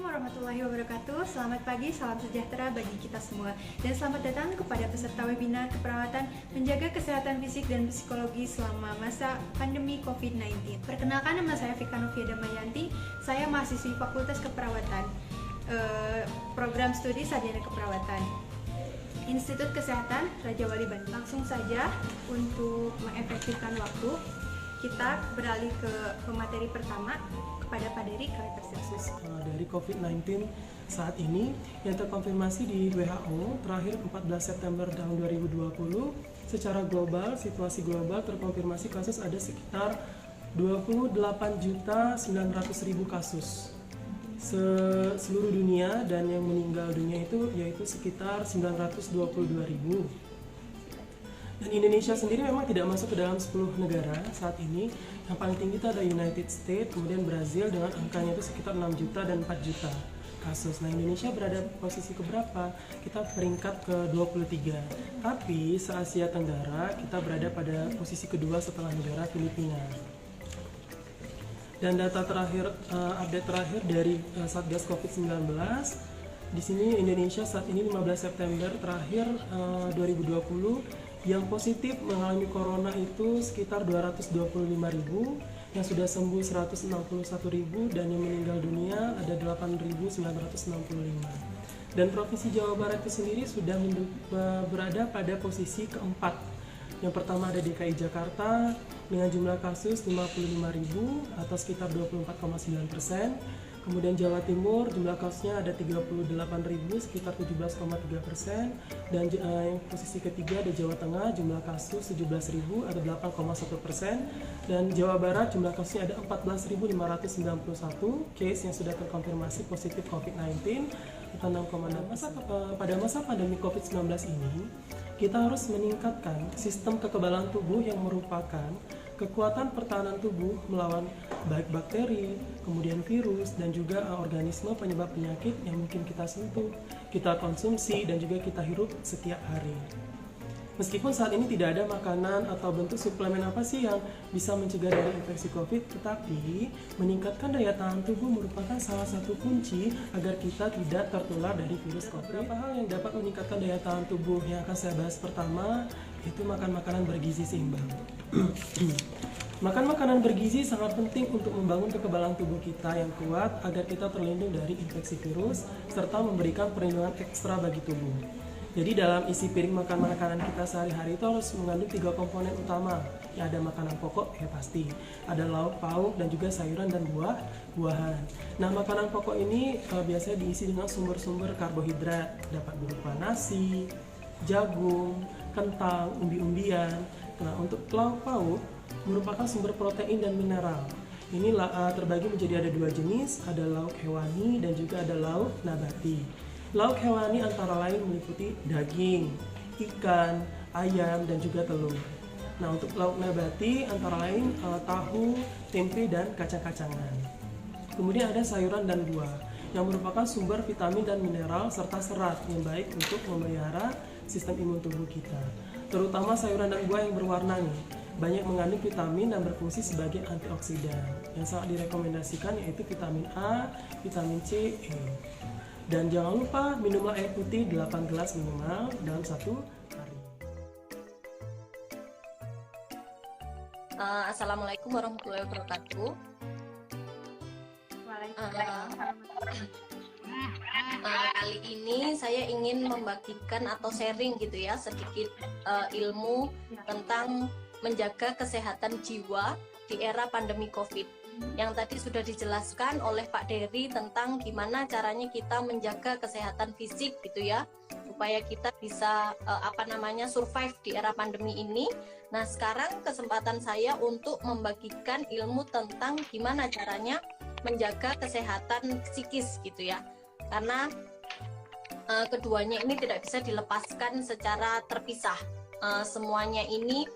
warahmatullahi wabarakatuh. Selamat pagi, salam sejahtera bagi kita semua. Dan selamat datang kepada peserta webinar keperawatan menjaga kesehatan fisik dan psikologi selama masa pandemi COVID-19. Perkenalkan, nama saya Vika Novia Damayanti. Saya mahasiswi Fakultas Keperawatan, program studi sarjana keperawatan, Institut Kesehatan Raja Wali Bandung. Langsung saja untuk mengefektifkan waktu, kita beralih ke materi pertama kepada Pak Dery Kalipersilsus. Dari COVID-19 saat ini yang terkonfirmasi di WHO terakhir 14 September tahun 2020, secara global, situasi global terkonfirmasi kasus ada sekitar 28.900.000 kasus seluruh dunia, dan yang meninggal dunia itu yaitu sekitar 922.000. Dan Indonesia sendiri memang tidak masuk ke dalam 10 negara saat ini. Yang paling tinggi itu ada United States, kemudian Brazil dengan angkanya itu sekitar 6 juta dan 4 juta kasus. Nah, Indonesia berada posisi keberapa? Kita peringkat ke-23. Tapi se-Asia Tenggara kita berada pada posisi kedua setelah negara Filipina. Dan data terakhir, update terakhir dari Satgas COVID-19, di sini Indonesia saat ini 15 September terakhir 2020 yang positif mengalami corona itu sekitar 225.000, yang sudah sembuh 161.000, dan yang meninggal dunia ada 8.965. Dan Provinsi Jawa Barat itu sendiri sudah berada pada posisi keempat. Yang pertama ada DKI Jakarta dengan jumlah kasus 55.000 atau sekitar 24,9%. Kemudian Jawa Timur jumlah kasusnya ada 38.000 sekitar 17,3%, dan yang posisi ketiga ada Jawa Tengah jumlah kasus 17.000 atau 8,1%, dan Jawa Barat jumlah kasusnya ada 14.591 case yang sudah terkonfirmasi positif COVID-19 atau 6,6%. Pada masa pandemi COVID-19 ini kita harus meningkatkan sistem kekebalan tubuh yang merupakan kekuatan pertahanan tubuh melawan baik bakteri, kemudian virus, dan juga organisme penyebab penyakit yang mungkin kita sentuh, kita konsumsi, dan juga kita hirup setiap hari. Meskipun saat ini tidak ada makanan atau bentuk suplemen apa sih yang bisa mencegah dari infeksi COVID, tetapi meningkatkan daya tahan tubuh merupakan salah satu kunci agar kita tidak tertular dari virus COVID. Beberapa hal yang dapat meningkatkan daya tahan tubuh yang akan saya bahas pertama, yaitu makan makanan bergizi seimbang. Makan makanan bergizi sangat penting untuk membangun kekebalan tubuh kita yang kuat agar kita terlindung dari infeksi virus serta memberikan perlindungan ekstra bagi tubuh. Jadi dalam isi piring makan makanan kita sehari-hari itu harus mengandung 3 komponen utama. Ya, ada makanan pokok, ya pasti. Ada lauk pauk dan juga sayuran dan buah-buahan. Nah, makanan pokok ini biasanya diisi dengan sumber-sumber karbohidrat, dapat berupa nasi, jagung, kentang, umbi-umbian. Nah, untuk lauk pauk merupakan sumber protein dan mineral. Ini terbagi menjadi ada 2 jenis, ada lauk hewani dan juga ada lauk nabati. Lauk hewani antara lain meliputi daging, ikan, ayam, dan juga telur. Nah, untuk lauk nabati antara lain tahu, tempe, dan kacang-kacangan. Kemudian ada sayuran dan buah yang merupakan sumber vitamin dan mineral serta serat yang baik untuk memelihara sistem imun tubuh kita. Terutama sayuran dan buah yang berwarna nih, banyak mengandung vitamin dan berfungsi sebagai antioksidan. Yang sangat direkomendasikan yaitu vitamin A, vitamin C, E. Dan jangan lupa minumlah air putih 8 gelas minimal dalam 1 hari. Assalamualaikum warahmatullahi wabarakatuh. Kali ini saya ingin membagikan atau sharing gitu ya sedikit ilmu tentang menjaga kesehatan jiwa di era pandemi COVID. Yang tadi sudah dijelaskan oleh Pak Dery tentang gimana caranya kita menjaga kesehatan fisik gitu ya, supaya kita bisa survive di era pandemi ini. Nah, sekarang kesempatan saya untuk membagikan ilmu tentang gimana caranya menjaga kesehatan psikis gitu ya, karena keduanya ini tidak bisa dilepaskan secara terpisah. Semuanya ini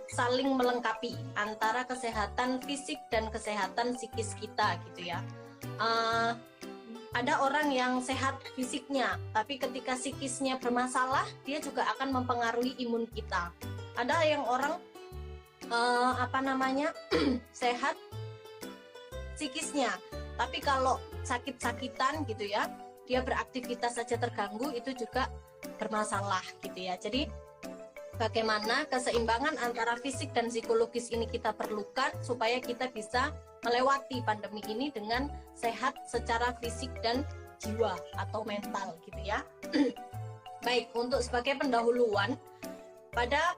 saling melengkapi antara kesehatan fisik dan kesehatan psikis kita gitu ya. Ada orang yang sehat fisiknya, tapi ketika psikisnya bermasalah, dia juga akan mempengaruhi imun kita. Ada yang orang sehat psikisnya, Tapi kalau sakit-sakitan gitu ya, dia beraktivitas saja terganggu, itu juga bermasalah gitu ya. Jadi bagaimana keseimbangan antara fisik dan psikologis ini kita perlukan supaya kita bisa melewati pandemi ini dengan sehat secara fisik dan jiwa atau mental gitu ya. Baik, untuk sebagai pendahuluan, pada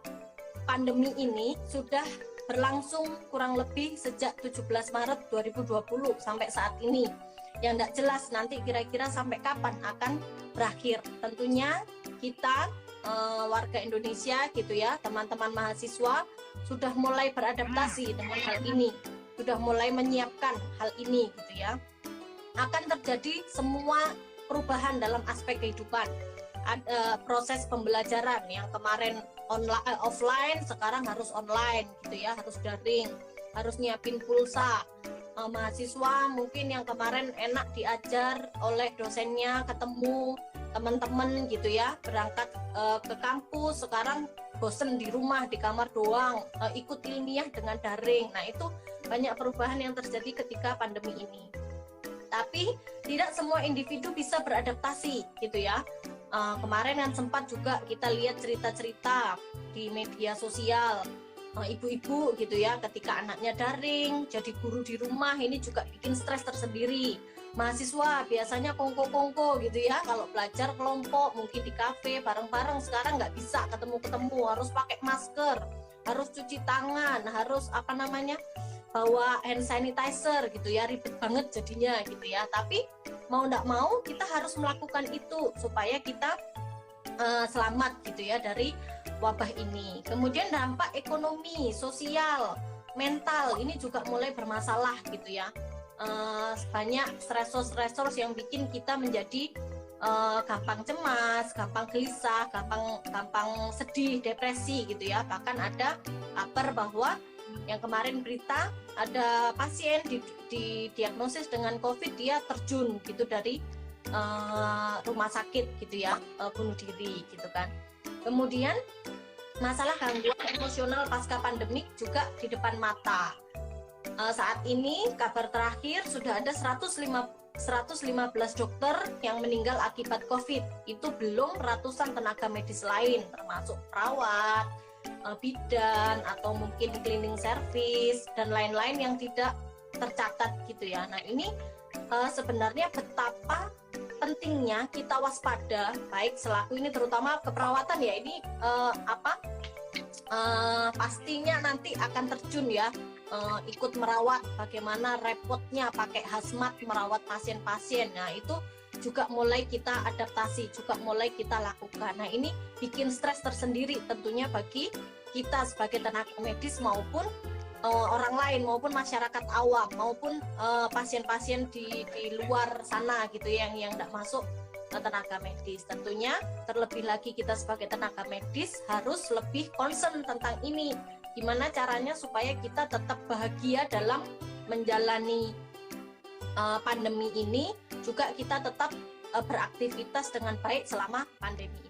pandemi ini sudah berlangsung kurang lebih sejak 17 Maret 2020 sampai saat ini. Yang tidak jelas nanti kira-kira sampai kapan akan berakhir. Tentunya kita warga Indonesia gitu ya, teman-teman mahasiswa sudah mulai beradaptasi dengan hal ini, sudah mulai menyiapkan hal ini gitu ya. Akan terjadi semua perubahan dalam aspek kehidupan. Ada proses pembelajaran yang kemarin offline, sekarang harus online gitu ya, harus daring, harus nyiapin pulsa. Mahasiswa mungkin yang kemarin enak diajar oleh dosennya, ketemu teman-teman gitu ya, berangkat ke kampus, sekarang bosen di rumah, di kamar doang, ikut ilmiah dengan daring. Nah, itu banyak perubahan yang terjadi ketika pandemi ini. Tapi tidak semua individu bisa beradaptasi gitu ya. Kemarin kan sempat juga kita lihat cerita-cerita di media sosial, ibu-ibu gitu ya, ketika anaknya daring, jadi guru di rumah, ini juga bikin stres tersendiri. Mahasiswa biasanya kongko-kongko gitu ya, kalau belajar kelompok mungkin di kafe bareng-bareng, sekarang nggak bisa ketemu-ketemu, harus pakai masker, harus cuci tangan, harus bawa hand sanitizer gitu ya, ribet banget jadinya gitu ya. Tapi mau nggak mau kita harus melakukan itu supaya kita selamat gitu ya dari wabah ini. Kemudian dampak ekonomi, sosial, mental ini juga mulai bermasalah gitu ya. Banyak stresor-stresor yang bikin kita menjadi gampang cemas, gampang gelisah, gampang sedih, depresi gitu ya. Bahkan ada kabar bahwa yang kemarin berita ada pasien didiagnosis dengan COVID, dia terjun gitu dari rumah sakit gitu ya, bunuh diri gitu kan. Kemudian masalah gangguan emosional pasca pandemik juga di depan mata. Saat ini kabar terakhir sudah ada 115 dokter yang meninggal akibat COVID. Itu belum ratusan tenaga medis lain, termasuk perawat, bidan, atau mungkin cleaning service dan lain-lain yang tidak tercatat gitu ya. Nah, ini sebenarnya betapa pentingnya kita waspada, baik selaku ini terutama keperawatan ya, ini pastinya nanti akan terjun ya, ikut merawat, bagaimana repotnya pakai hazmat merawat pasien-pasien. Nah, itu juga mulai kita adaptasi, juga mulai kita lakukan. Nah, ini bikin stres tersendiri tentunya bagi kita sebagai tenaga medis maupun orang lain, maupun masyarakat awam, maupun pasien-pasien di luar sana gitu yang tidak masuk tenaga medis. Tentunya terlebih lagi kita sebagai tenaga medis harus lebih concern tentang ini. Gimana caranya supaya kita tetap bahagia dalam menjalani pandemi ini, juga kita tetap beraktivitas dengan baik selama pandemi ini.